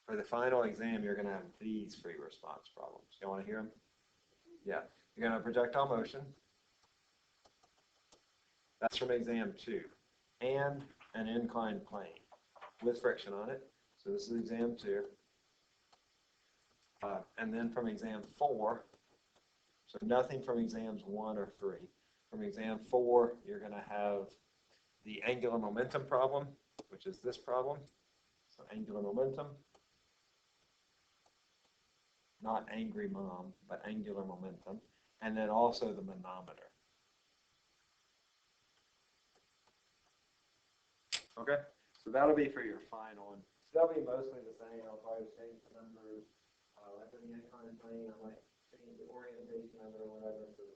For the final exam, you're going to have these free response problems. You want to hear them? Yeah. You're going to have projectile motion. That's from exam 2. And an inclined plane with friction on it. So this is exam 2. And then from exam 4, so nothing from exams 1 or 3. From exam 4, you're going to have the angular momentum problem, which is this problem. So angular momentum. Not angry mom, but angular momentum. And then also the manometer. Okay, so that'll be for your final one. So that'll be mostly the same. I'll probably change the numbers. Like in the inclined plane, I might change the orientation of it or whatever, so the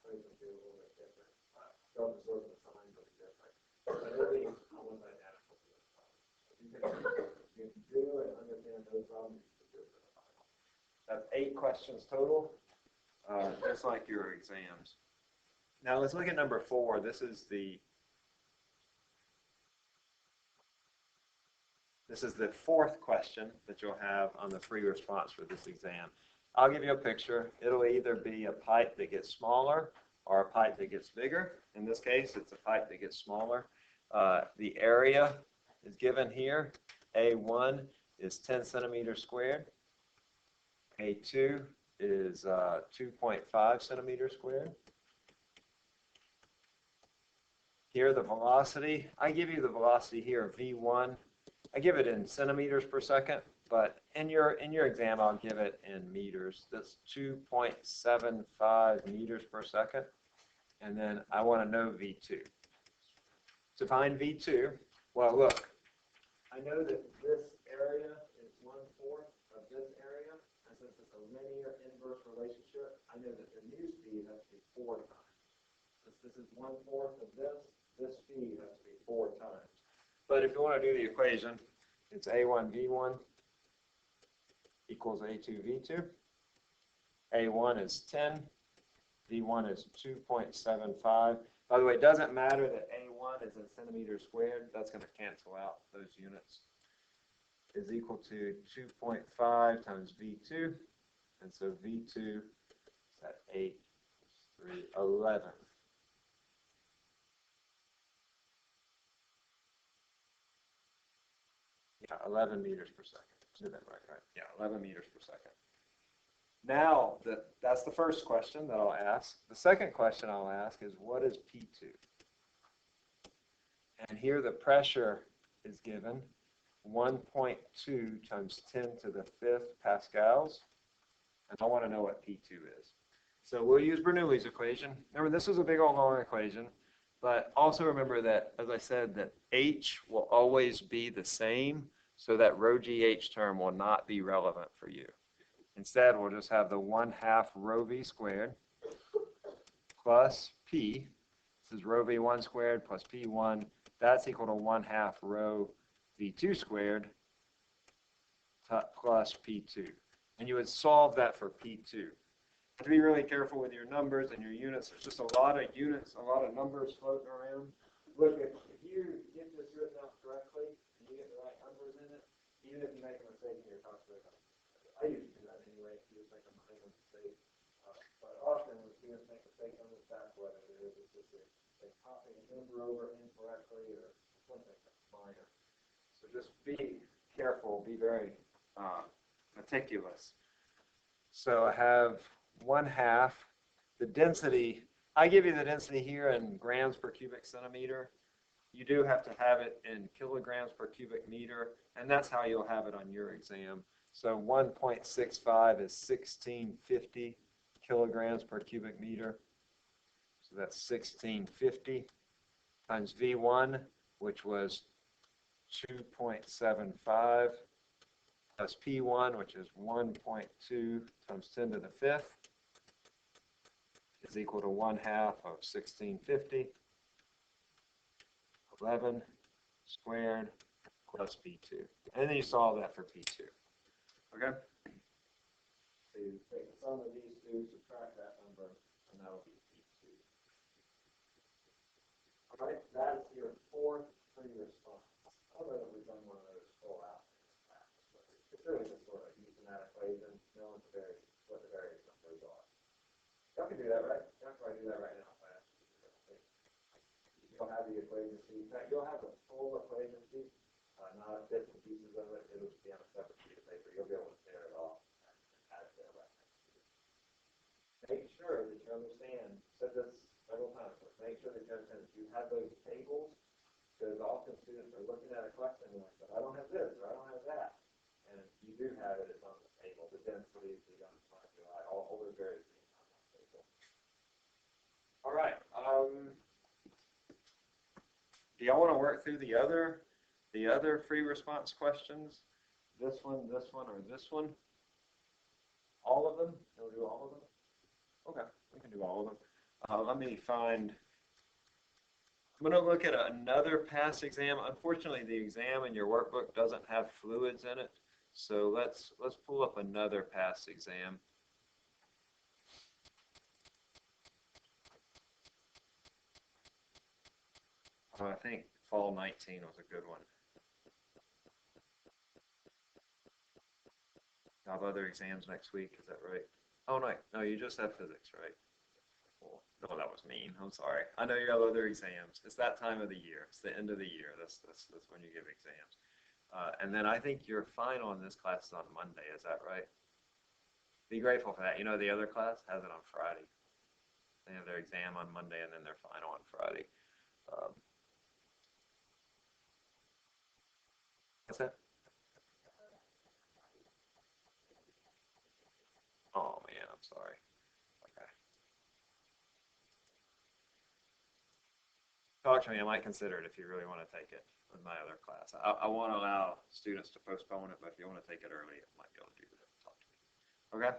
equation will be a little bit different. Self-absorbed signs will be different. But it'll be almost identical to this problem. If you can do and understand those problems, you can do it for the final. That's 8 questions total, just like your exams. Now let's look at number 4. This is the fourth question that you'll have on the free response for this exam. I'll give you a picture. It'll either be a pipe that gets smaller or a pipe that gets bigger. In this case, it's a pipe that gets smaller. The area is given here. A1 is 10 centimeters squared. A2 is 2.5 centimeters squared. Here, the velocity. I give you the velocity here, V1. I give it in centimeters per second, but in your exam, I'll give it in meters. That's 2.75 meters per second. And then I want to know V2. To find V2, well, look, I know that this area is 1/4 of this area. And since it's a linear inverse relationship, I know that the new speed has to be 4 times. Since this is 1/4 of this speed has to be 4 times. But if you want to do the equation, it's A1 V1 equals A2 V2. A1 is 10. V1 is 2.75. By the way, it doesn't matter that A1 is in centimeters squared. That's going to cancel out those units. Is equal to 2.5 times V2. And so V2 is at 8, 3, 11. Yeah, 11 meters per second. Did that right? Yeah, 11 meters per second. Now, that's the first question that I'll ask. The second question I'll ask is, what is P2? And here the pressure is given, 1.2 times 10 to the 5th pascals. And I want to know what P2 is. So we'll use Bernoulli's equation. Remember, this is a big old long equation. But also remember that, as I said, that H will always be the same, so that rho GH term will not be relevant for you. Instead, we'll just have the 1/2 rho V squared plus P. This is rho V1 squared plus P1. That's equal to 1/2 rho V2 squared plus P2. And you would solve that for P2. To be really careful with your numbers and your units. There's just a lot of units, a lot of numbers floating around. Look, if you get this written out correctly and you get the right numbers in it, even if you make a mistake in your calculator, I usually do that anyway. You just make a mistake. But often when students make mistakes on this, that's what it is. It's just they copy a number over incorrectly or something minor. So just be careful. Be very meticulous. So I have 1/2. The density, I give you the density here in grams per cubic centimeter. You do have to have it in kilograms per cubic meter, and that's how you'll have it on your exam. So 1.65 is 1650 kilograms per cubic meter. So that's 1650 times V1, which was 2.75, plus P1, which is 1.2 times 10 to the 5th, is equal to 1/2 of 1650, 11 squared plus P2. And then you solve that for P2. Okay? So you take the sum of these two, subtract that number, and that'll be P2. All right, that's your fourth free response. I don't know if we've done one of those full out in this class, but really just sort of using that equation, knowing what the various numbers are. Y'all can do that, right? Y'all can probably do that right now. You'll have the equation sheet. In fact, you'll have the full equation sheet, not bits and pieces of it. It'll just be on a separate sheet of paper. You'll be able to tear it off and add it there right next to it. Make sure that you understand, said this several times, but make sure that you understand that you have those tables, because often students are looking at a question and like, but I don't have this or I don't have that. And you do have it, it's on the table. The density, the undefined, all those various things on the table. All right. Do y'all want to work through the other free response questions? This one, or this one? All of them? You'll do all of them? Okay, we can do all of them. Let me find. I'm going to look at another past exam. Unfortunately, the exam in your workbook doesn't have fluids in it, so let's pull up another past exam. I think fall 19 was a good one. You have other exams next week, is that right? Oh, no, you just have physics, right? Well, no, that was mean. I'm sorry. I know you have other exams. It's that time of the year. It's the end of the year. That's when you give exams. And then I think your final in this class is on Monday. Is that right? Be grateful for that. You know, the other class has it on Friday. They have their exam on Monday and then their final on Friday. What's that? Oh, man, I'm sorry. Okay. Talk to me. I might consider it if you really want to take it with my other class. I want to allow students to postpone it, but if you want to take it early, it might be able to do that. Talk to me. Okay?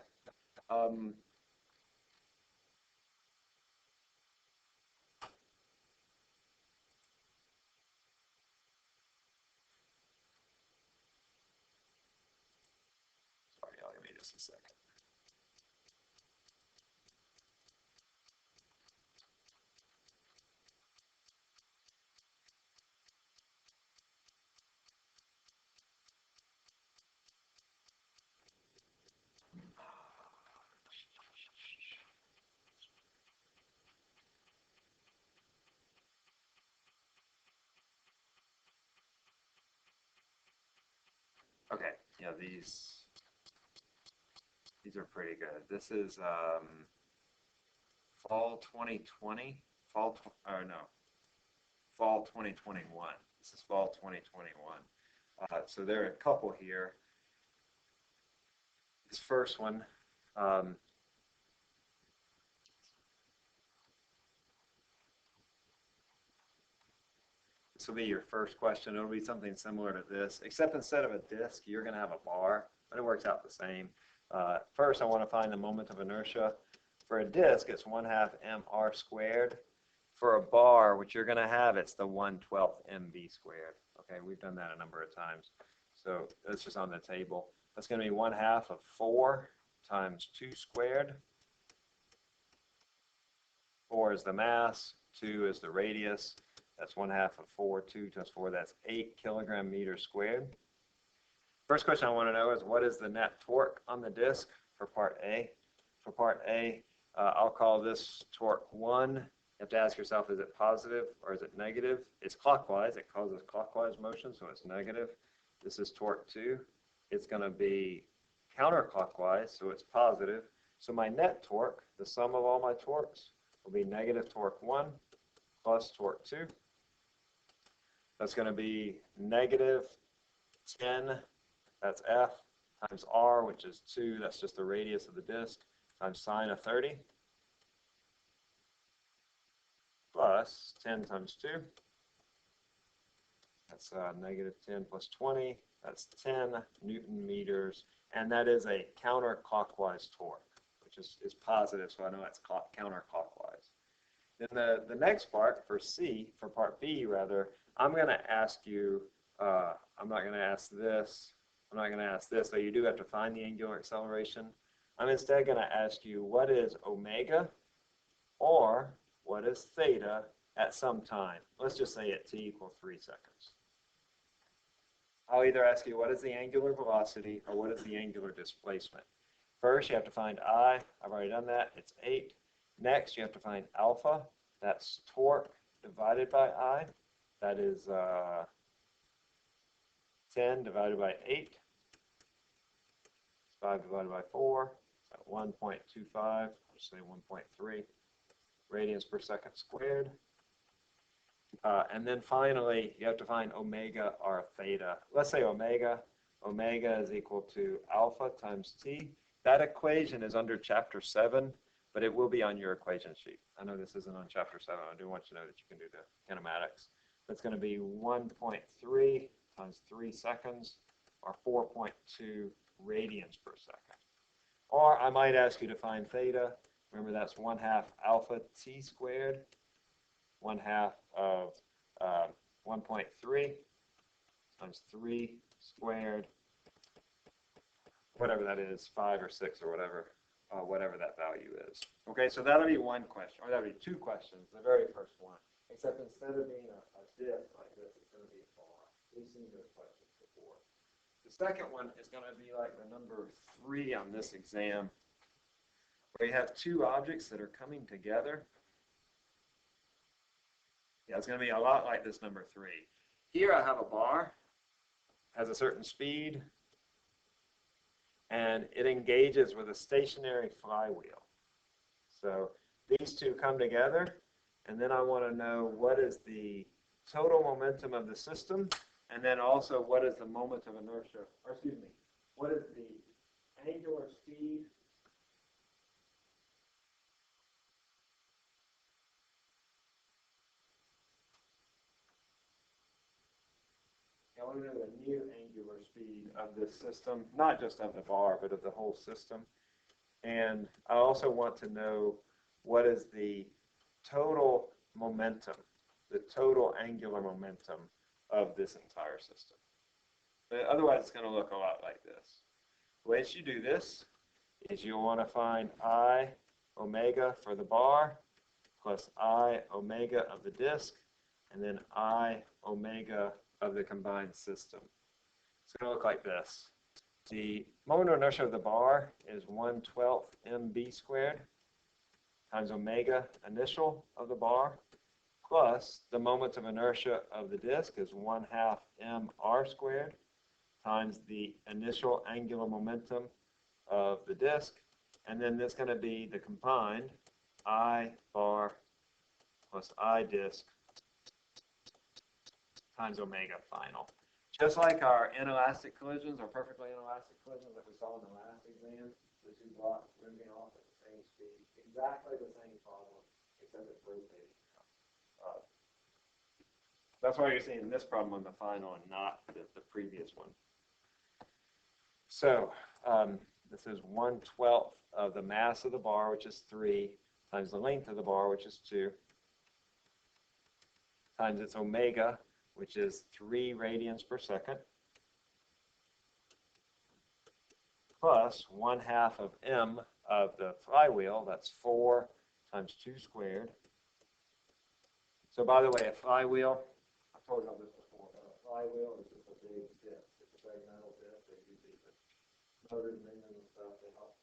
Sorry, y'all, give me just a second. Okay, yeah, these are pretty good. This is fall 2020, fall 2021. This is fall 2021. So there are a couple here. This first one, this will be your first question. It'll be something similar to this, except instead of a disk, you're going to have a bar, but it works out the same. First, I want to find the moment of inertia. For a disk, it's 1/2 mr squared. For a bar, which you're going to have, it's the 1/12 mv squared. Okay, we've done that a number of times. So that's just on the table. That's going to be 1/2 of 4 times 2 squared. 4 is the mass, 2 is the radius. That's 1/2 of 4, 2 times 4, that's 8 kilogram meters squared. First question I want to know is what is the net torque on the disk for part A? For part A, I'll call this torque 1. You have to ask yourself, is it positive or is it negative? It's clockwise. It causes clockwise motion, so it's negative. This is torque 2. It's going to be counterclockwise, so it's positive. So my net torque, the sum of all my torques, will be negative torque 1 plus torque 2. That's going to be negative 10, that's F, times R, which is 2, that's just the radius of the disk, times sine of 30, plus 10 times 2. That's negative 10 plus 20, that's 10 Newton meters, and that is a counterclockwise torque, which is positive, so I know it's counterclockwise. Then the next part, for C, for part B rather, I'm going to ask you, I'm not going to ask this, so you do have to find the angular acceleration. I'm instead going to ask you what is omega or what is theta at some time. Let's just say at t equals 3 seconds. I'll either ask you what is the angular velocity or what is the angular displacement. First, you have to find I. I've already done that. It's 8. Next, you have to find alpha. That's torque divided by I. That is 10 divided by 8. 5 divided by 4. At 1.25. I'll just say 1.3 radians per second squared. And then finally, you have to find omega or theta. Let's say omega. Omega is equal to alpha times t. That equation is under chapter 7, but it will be on your equation sheet. I know this isn't on chapter 7. I do want you to know that you can do the kinematics. That's going to be 1.3 times 3 seconds, or 4.2 radians per second. Or I might ask you to find theta. Remember, that's 1/2 alpha t squared, 1/2 of 1.3 times 3 squared, whatever that is, 5 or 6 or whatever that value is. Okay, so that'll be one question, or that'll be two questions, the very first one. Except instead of being a disk like this, it's going to be a bar. We've seen those questions before. The second one is going to be like the number 3 on this exam, where you have two objects that are coming together. Yeah, it's going to be a lot like this number 3. Here I have a bar, has a certain speed, and it engages with a stationary flywheel. So these two come together, and then I want to know what is the total momentum of the system, and then also what is the moment of inertia, or excuse me, what is the angular speed I want to know the new angular speed of this system, not just of the bar, but of the whole system. And I also want to know what is the total momentum, the total angular momentum of this entire system. But otherwise, it's going to look a lot like this. The way you do this is you'll want to find I omega for the bar plus I omega of the disk, and then I omega of the combined system. It's going to look like this. The moment of inertia of the bar is 1/12 mb squared times omega initial of the bar, plus the moment of inertia of the disk is 1/2 mr squared times the initial angular momentum of the disk, and then that's going to be the combined I bar plus I disk times omega final. Just like our inelastic collisions, our perfectly inelastic collisions that we saw in the last exam, the two blocks moving off at the same speed, exactly the same problem, except it's rotating. That's why you're seeing this problem on the final and not the previous one. So this is 1/12 of the mass of the bar, which is 3, times the length of the bar, which is 2, times its omega, which is 3 radians per second, plus 1/2 of m of the flywheel, that's 4 times 2 squared. So by the way, a flywheel, I told you all this before, but a flywheel is just a big disc. It's a big metal disc. They use these motors and engines and stuff to help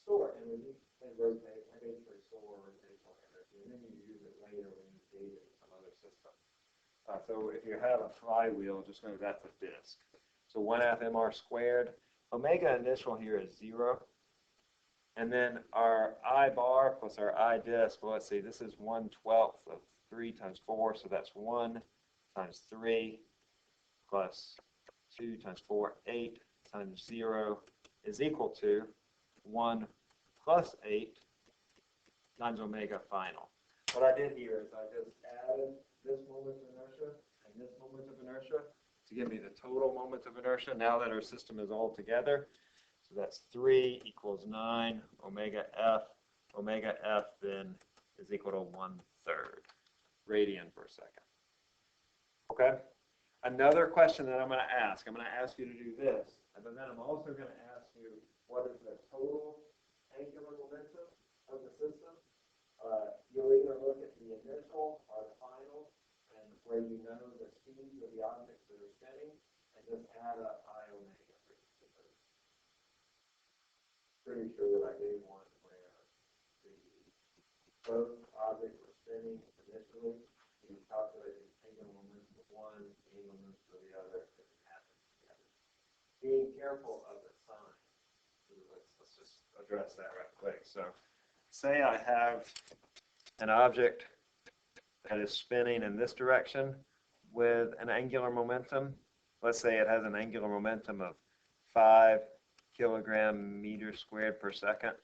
store energy and rotate, basically store rotational energy, and then you use it later when you feed it in some other system. So if you have a flywheel, just know that's a disk. So 1/2 mr squared. Omega initial here is 0. And then our I bar plus our I disk, well, let's see, this is 1/12 of 3 times 4, so that's 1 times 3 plus 2 times 4, 8 times 0 is equal to 1 plus 8 times omega final. What I did here is I just added this moment of inertia and this moment of inertia to give me the total moment of inertia now that our system is all together. So that's 3 equals 9 omega f. Omega f then is equal to 1/3 radian per second. Okay? Another question that I'm going to ask you to do this, and then I'm also going to ask you what is the total angular momentum of the system. You'll either look at the initial or the final, and where you know the speeds of the objects that are spinning, and just add up I omega for each of those. Pretty sure that I gave one where both objects were spinning initially. You calculate the angular momentum of one, the angular momentum of the other, and it happens together. Being careful of the sign. Let's just address that right quick. So say I have an object that is spinning in this direction with an angular momentum. Let's say it has an angular momentum of 5 kilogram meters squared per second.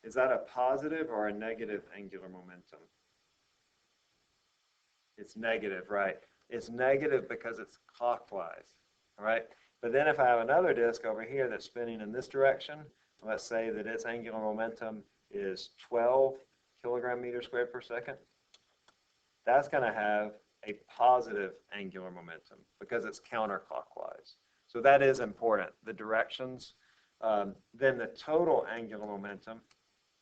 Is that a positive or a negative angular momentum? It's negative, right? It's negative because it's clockwise, all right? But then if I have another disk over here that's spinning in this direction, let's say that its angular momentum is 12 kilogram meters squared per second, that's going to have a positive angular momentum because it's counterclockwise. So that is important, the directions. Then the total angular momentum,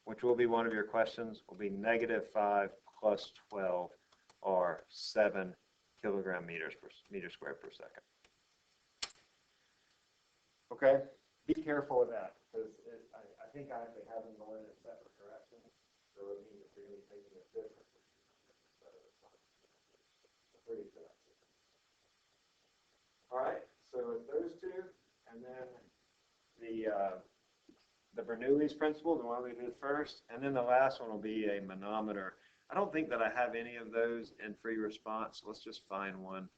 which will be one of your questions, will be -5 plus 12, or 7 kilogram meters squared per second. Okay, be careful with that because I think I actually have them going in separate directions, so it means that you're going to be taking a different pretty selective. All right, so it's those two, and then the Bernoulli's principle, the one we did first, and then the last one will be a manometer. I don't think that I have any of those in free response. So let's just find one.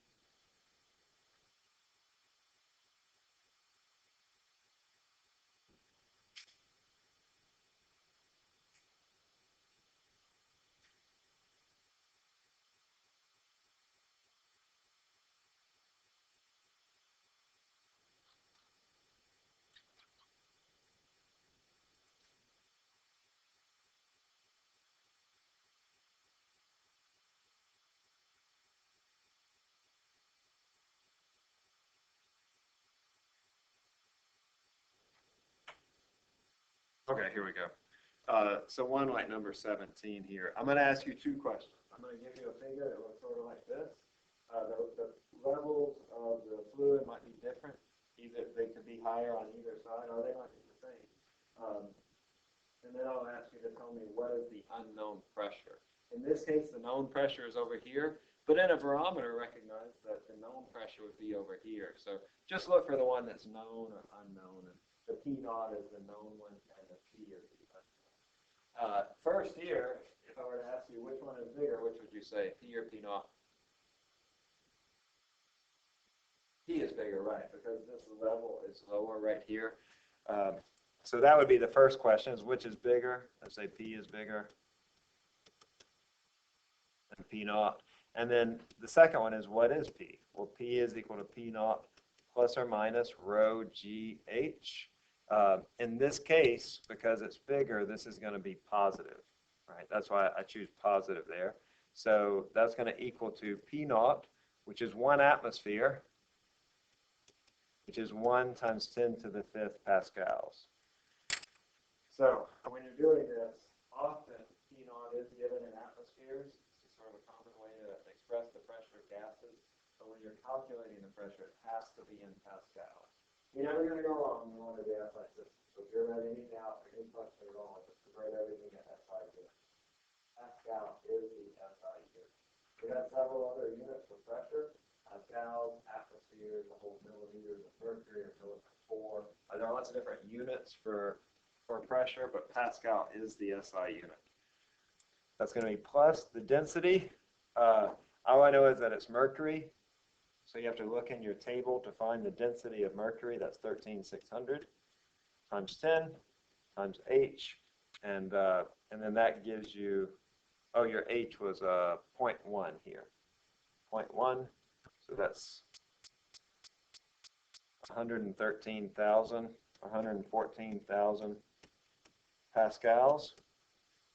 Okay, here we go. So one like number 17 here. I'm going to ask you two questions. I'm going to give you a figure that looks sort of like this. The levels of the fluid might be different. Either they could be higher on either side, or they might be the same. And then I'll ask you to tell me what is the unknown pressure. In this case, the known pressure is over here, but in a barometer, recognize that the known pressure would be over here. So just look for the one that's known or unknown. And the P naught is the known one, and the P is the unknown. First here, if I were to ask you which one is bigger, which would you say, P or P naught? P is bigger, right, because this level is lower right here. So that would be the first question, is which is bigger? Let's say P is bigger than P naught. And then the second one is, what is P? Well, P is equal to P naught plus or minus rho GH. In this case, because it's bigger, this is going to be positive, right? That's why I choose positive there. So that's going to equal to P naught, which is 1 atmosphere, which is 1 times 10 to the 5th pascals. So when you're doing this, often P naught is given in atmospheres. This is sort of a common way to express the pressure of gases. But when you're calculating the pressure, it has to be in pascals. You're never going to go wrong when you want to do gas like this. So if you're at any doubt or any question at all, just convert everything at SI units. Pascal is the SI unit. We have several other units for pressure. Pascals, atmospheres, the whole millimeters of mercury, or millimeters 4. There are lots of different units for pressure, but Pascal is the SI unit. That's going to be plus the density. All I know is that it's mercury. So you have to look in your table to find the density of mercury. That's 13,600 times 10 times H. And then that gives you, oh, your H was 0.1 here. 0.1. So that's 114,000 pascals.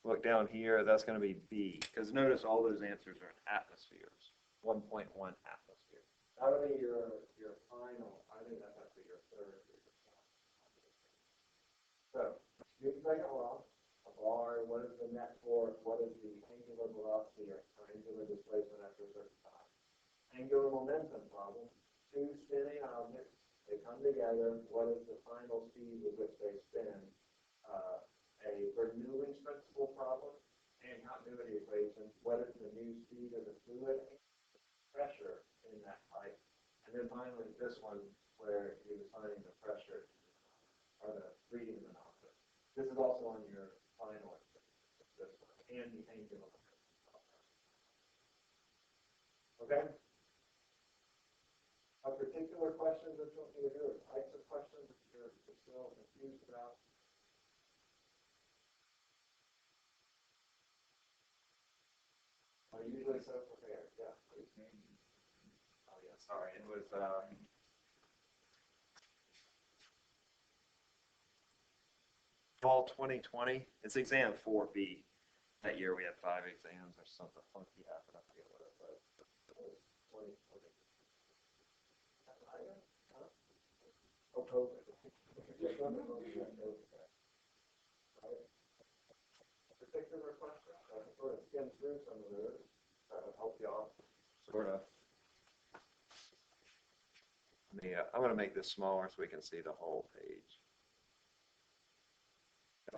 Look down here, that's going to be B, because notice all those answers are in atmospheres, 1.1 atmosphere. That'll be your final, I think that's actually your third. So, you can take a law, what is the net force, what is the angular velocity or angular displacement after a certain time. Angular momentum problem, two spinning objects, they come together, what is the final speed with which they spin? A Bernoulli's principle problem and continuity equation, what is the new speed of the fluid and pressure in that pipe? And then finally this one where you're defining the pressure or the reading manometer. This is also on your final this one and the angular. Okay? A particular question that you want me to do, or types of questions that you're still confused about? Are you usually so prepared? Yeah, please. Oh yeah, sorry. It was fall 2020. It's exam 4B. That year we had 5 exams or something funky happened. I forget what it was. It was 2020. Oh, COVID. Particular question? I can sort of skim through some of those. That would help you out. Sort of. I'm going to make this smaller so we can see the whole page.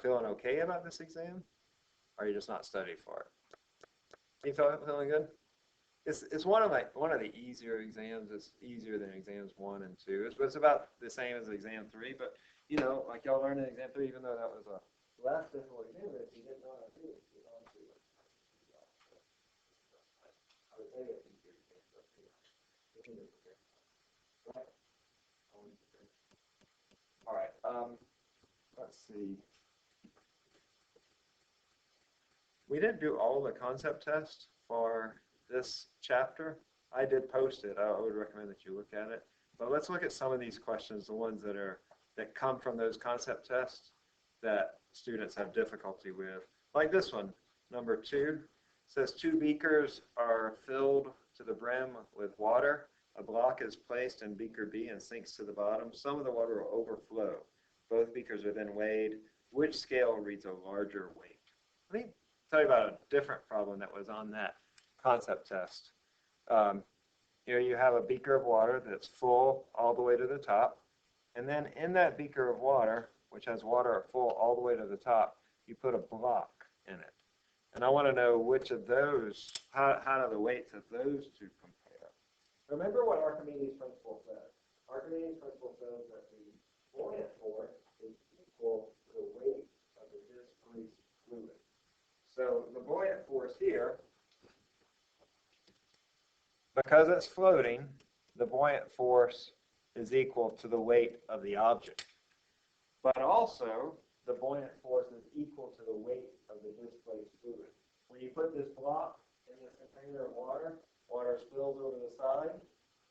Feeling okay about this exam? Or are you just not studying for it? You feeling good? It's one of the easier exams. It's easier than exams 1 and 2. It's about the same as exam 3, but you know, like y'all learned in exam 3, even though that was a less difficult exam, if you didn't know how to do it, you don't do it. I would say it's easier exam, but right? All right. Let's see. We didn't do all the concept tests for this chapter. I did post it. I would recommend that you look at it. But let's look at some of these questions, the ones that come from those concept tests that students have difficulty with. Like this one, number 2, says 2 beakers are filled to the brim with water. A block is placed in beaker B and sinks to the bottom. Some of the water will overflow. Both beakers are then weighed. Which scale reads a larger weight? Let me tell you about a different problem that was on that concept test. Here you have a beaker of water that's full all the way to the top. And then in that beaker of water, which has water full all the way to the top, you put a block in it. And I want to know which of those, how do the weights of those two compare? Remember what Archimedes' principle says. Archimedes' principle says that the buoyant force is equal to the weight of the displaced fluid. So the buoyant force here, because it's floating, the buoyant force is equal to the weight of the object. But also, the buoyant force is equal to the weight of the displaced fluid. When you put this block in this container of water, water spills over the side.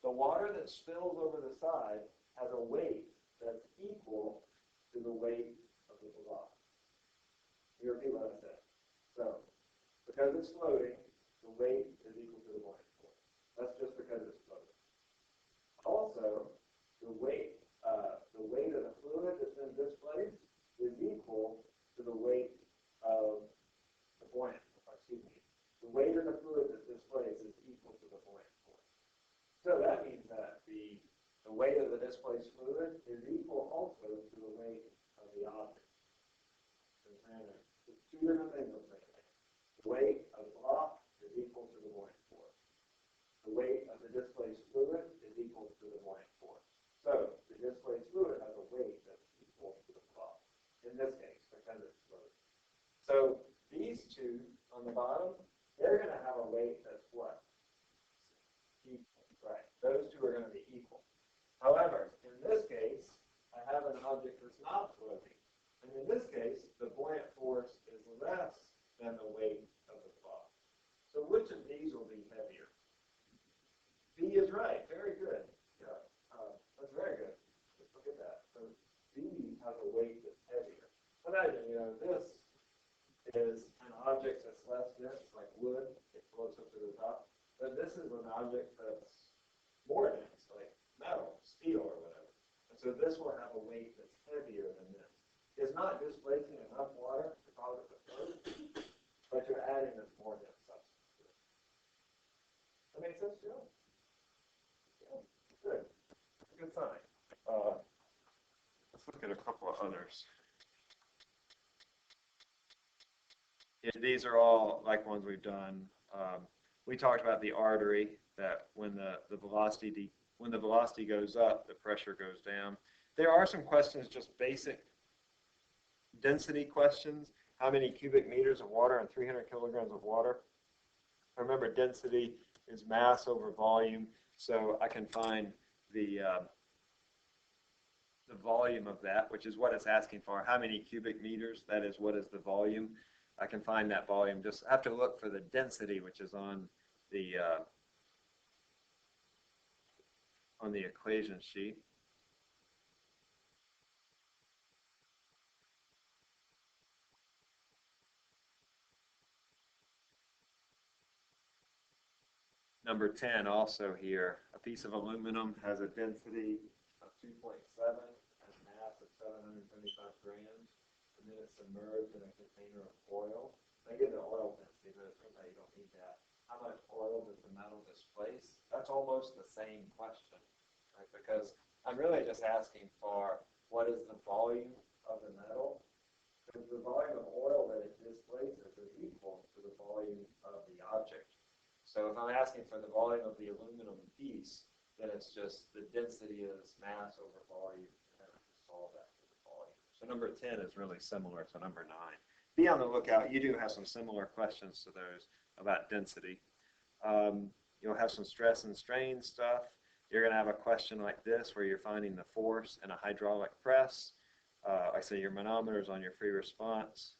The water that spills over the side has a weight that's equal to the weight of the block. You repeat what I said. So, because it's floating, the weight is equal to the buoyant force. That's just because it's floating. Also, the weight of the fluid that's been displaced is equal to the weight of the buoyant, excuse me. The weight of the fluid that's displaced is equal to the buoyant force. So that means that the weight of the displaced fluid is equal also to the weight of the object. It's 2 different things I'm saying. The weight of the block is equal to the buoyant force. The weight of the displaced fluid is equal to the buoyant force. So the displaced fluid has a weight that's equal to the block. In this case, because it's floating. So these two on the bottom, they're going to have a weight that's what? Equal, right? Those two are going to be equal. However, in this case, I have an object that's not floating. And in this case, the buoyant force is less than the weight of the block. So which of these will be heavier? B is right. Very good. Yeah, that's very good. Just look at that. So B has a weight that's heavier. Imagine, this is an object that's less dense, like wood. It floats up to the top. But this is an object that's more dense, like metal, steel, or whatever. And so this will have a weight that's heavier than this. It's not displacing enough water to cause it to float, but you're adding this more dense substance to it. That makes sense, Joe? Yeah, good. a good sign. Let's look at a couple of others. Yeah, these are all like ones we've done. We talked about the artery, that when the velocity goes up, the pressure goes down. There are some questions, just basic density questions. How many cubic meters of water and 300 kilograms of water? Remember, density is mass over volume, so I can find the volume of that, which is what it's asking for. How many cubic meters? That is, what is the volume? I can find that volume. Just have to look for the density, which is on the equation sheet. Number 10 also here, a piece of aluminum has a density of 2.7, has a mass of 775 grams, and then it's submerged in a container of oil. I give the oil density, but it turns out you don't need that. How much oil does the metal displace? That's almost the same question, right? Because I'm really just asking for what is the volume of the metal, because the volume of oil that it displaces is equal to the volume of the object. So if I'm asking for the volume of the aluminum piece, then it's just the density is mass over volume, and then I can solve that for the volume. So number 10 is really similar to number 9. Be on the lookout. You do have some similar questions to those about density. You'll have some stress and strain stuff. You're going to have a question like this where you're finding the force in a hydraulic press. I say your manometers on your free response.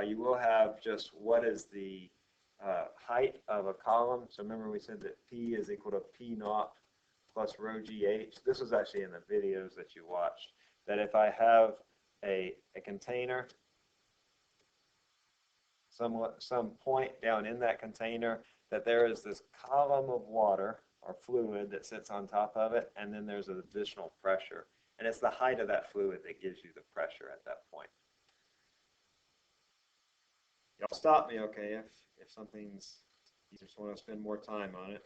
You will have just what is the height of a column. So remember we said that P is equal to P naught plus rho GH. This was actually in the videos that you watched, that if I have a container, some point down in that container, that there is this column of water or fluid that sits on top of it, and then there's an additional pressure. And it's the height of that fluid that gives you the pressure at that point. Y'all stop me, okay, if something's, you just want to spend more time on it.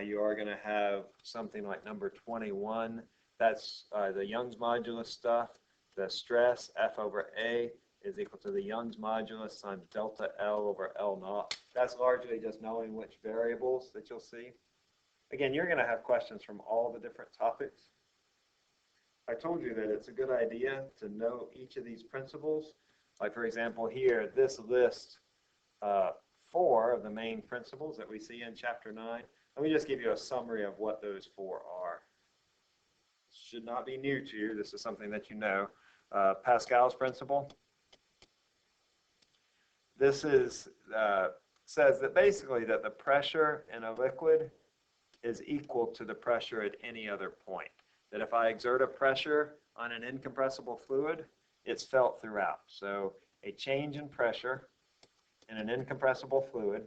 You are going to have something like number 21. That's the Young's modulus stuff. The stress, F over A, is equal to the Young's modulus times delta L over L naught. That's largely just knowing which variables that you'll see. Again, you're going to have questions from all the different topics. I told you that it's a good idea to know each of these principles. Like, for example, here, this lists 4 of the main principles that we see in Chapter 9. Let me just give you a summary of what those 4 are. Should not be new to you. This is something that you know. Pascal's principle. This is says that basically that the pressure in a liquid is equal to the pressure at any other point. That if I exert a pressure on an incompressible fluid, it's felt throughout. So a change in pressure in an incompressible fluid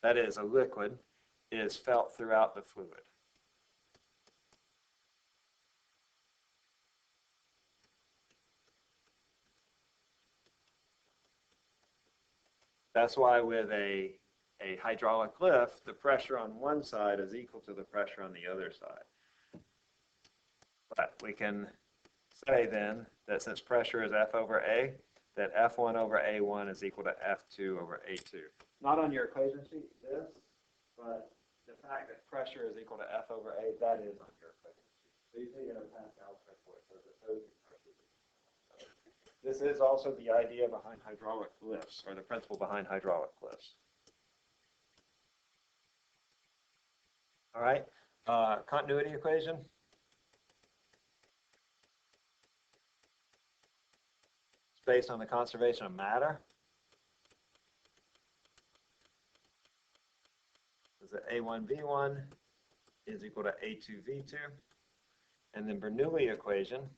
that is a liquid is felt throughout the fluid. That's why with a hydraulic lift, the pressure on one side is equal to the pressure on the other side. But we can say then that since pressure is F over A, that F1 over A1 is equal to F2 over A2. Not on your equation sheet, this, but the fact that pressure is equal to F over A, that is on your equation sheet. So you take it as Pascal's principle, so that those pressures. This is also the idea behind hydraulic lifts, or the principle behind hydraulic lifts. All right, continuity equation. It's based on the conservation of matter. Is that A1V1 is equal to A2V2. And then Bernoulli equation,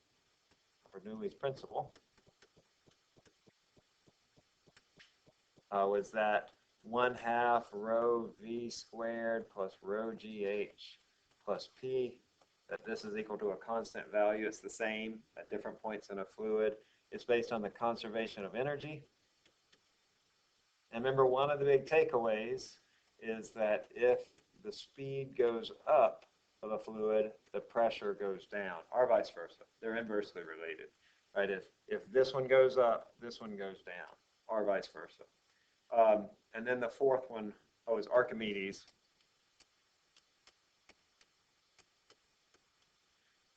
Bernoulli's principle, was that 1/2 rho V squared plus rho GH plus P, that this is equal to a constant value. It's the same at different points in a fluid. It's based on the conservation of energy. And remember, one of the big takeaways is that if the speed goes up of a fluid, the pressure goes down, or vice versa. They're inversely related, right? If this one goes up, this one goes down, or vice versa. And then the fourth one, is Archimedes.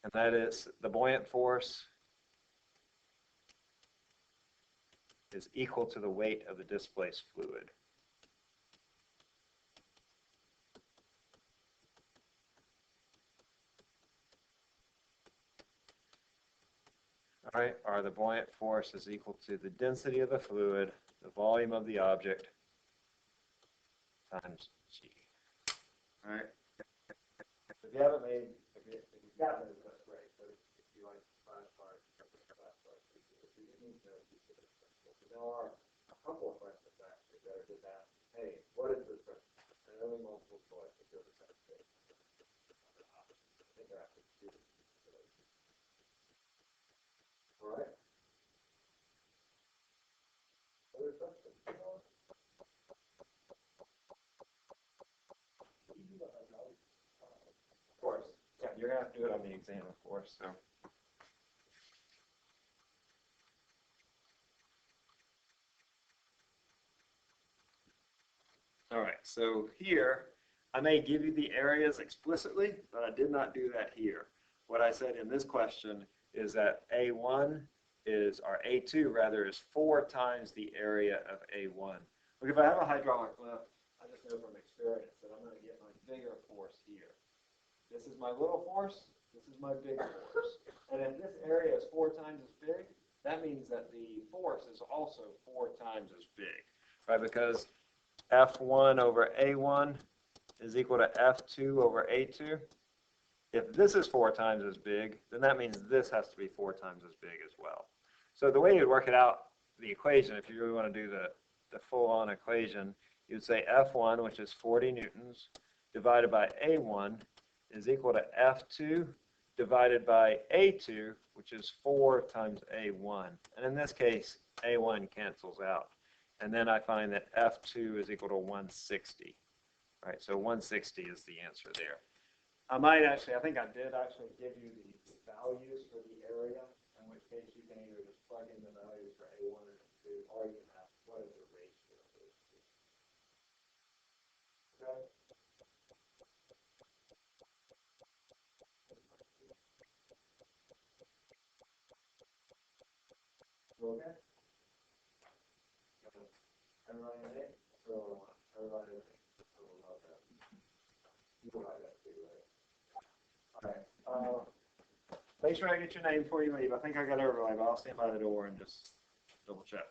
And that is the buoyant force is equal to the weight of the displaced fluid. All right, or the buoyant force is equal to the density of the fluid, the volume of the object, times G. All right. If you haven't made, if you've gotten it, that's great. But if you like flashcards, you need to consider this principle. There are a couple of questions actually that are just asked, hey, what is this principle? And only multiple choice if you're the kind of thing. I think they're actually two. All right. Other questions? Of course. Yeah, you're going to have to do it on the exam, of course. So. All right, so here, I may give you the areas explicitly, but I did not do that here. What I said in this question is that A1 is, or A2 rather, is 4 times the area of A1. Look, if I have a hydraulic lift, I just know from experience that I'm going to get my bigger force here. This is my little force, this is my big force. And if this area is 4 times as big, that means that the force is also 4 times as big, right? Because F1 over A1 is equal to F2 over A2. If this is 4 times as big, then that means this has to be 4 times as big as well. So the way you'd work it out, the equation, if you really want to do the full-on equation, you'd say F1, which is 40 newtons, divided by A1 is equal to F2 divided by A2, which is 4 times A1. And in this case, A1 cancels out. And then I find that F2 is equal to 160. All right, so 160 is the answer there. I might actually, I think I did actually give you the values for the area, in which case you can either just plug in the values for A1 and A2, or you can ask what is the ratio of those two. Okay? Okay? Everybody in it? Everybody in it? You will like that too, right? All right. Make sure I get your name before you leave. I think I got everybody, but I'll stand by the door and just double check.